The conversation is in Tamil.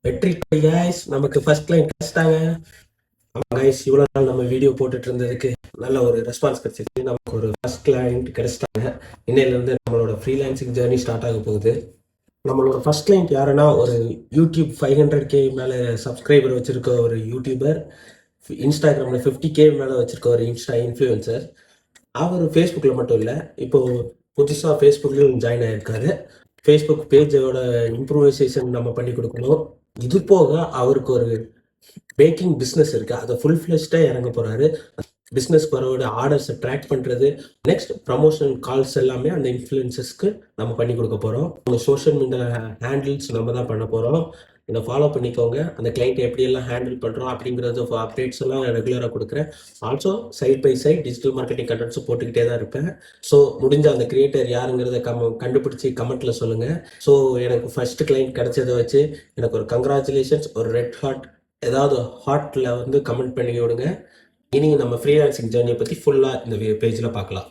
வெற்றி கைஸ் நமக்கு ஃபர்ஸ்ட் கிளைண்ட் கிடைச்சிட்டாங்க. ஆமாம் கைஸ், இவ்வளோ நாள் நம்ம வீடியோ போட்டுட்டு இருந்ததுக்கு நல்ல ஒரு ரெஸ்பான்ஸ் கிடைச்சிருக்கு. நமக்கு ஒரு ஃபர்ஸ்ட் கிளைண்ட் கிடைச்சிட்டாங்க. இன்னையிலேருந்து நம்மளோட ஃப்ரீலான்சிங் ஜேர்னி ஸ்டார்ட் ஆக போகுது. நம்மளோட ஃபர்ஸ்ட் கிளைண்ட் யாருன்னா ஒரு யூடியூப் 500K மேலே சப்ஸ்கிரைபர் வச்சிருக்க ஒரு யூடியூபர், இன்ஸ்டாகிராமில் 50K மேலே வச்சிருக்க ஒரு இன்ஸ்டா இன்ஃப்ளூயன்சர். அவர் ஃபேஸ்புக்கில் மட்டும் இல்லை, இப்போ புதுசாக ஃபேஸ்புக்லேயும் ஜாயின் ஆகிருக்காரு. ஃபேஸ்புக் பேஜோட இம்ப்ரூவைசேஷன் நம்ம பண்ணி கொடுக்கணும். இது போக அவருக்கு ஒரு பேக்கிங் பிஸ்னஸ் இருக்கு, அதை ஃபுல் ஃப்ளெஷ்டாக இறங்க போறாரு. பிஸ்னஸ்க்கு வரவோட ஆர்டர்ஸை ட்ராக் பண்ணுறது, நெக்ஸ்ட் ப்ரமோஷன் கால்ஸ் எல்லாமே அந்த இன்ஃப்ளூயன்சஸ்க்கு நம்ம பண்ணி கொடுக்க போகிறோம். உங்கள் சோஷியல் மீடியா ஹேண்டில்ஸ் நம்ம தான் பண்ண போகிறோம். இதை ஃபாலோ பண்ணிக்கோங்க. அந்த கிளைண்ட் எப்படியெல்லாம் ஹேண்டில் பண்ணுறோம் அப்படிங்கிறது அப்டேட்ஸ் எல்லாம் ரெகுலராக கொடுக்குறேன். Also side by side digital marketing கண்டென்ட்ஸும் போட்டுக்கிட்டே தான் இருப்பேன். ஸோ முடிஞ்ச அந்த கிரியேட்டர் யாருங்கிறத கண்டுபிடிச்சி கமெண்ட்டில் சொல்லுங்கள். ஸோ எனக்கு ஃபர்ஸ்ட் கிளைண்ட் கிடைச்சதை வச்சு எனக்கு ஒரு கங்க்ராச்சுலேஷன்ஸ், ஒரு ரெட் ஹார்ட் ஏதாவது ஹார்ட்டில் வந்து கமெண்ட் பண்ணி விடுங்க. இனி நம்ம ஃப்ரீலான்சிங் ஜேர்னியை பற்றி ஃபுல்லாக இந்த பேஜில் பார்க்கலாம்.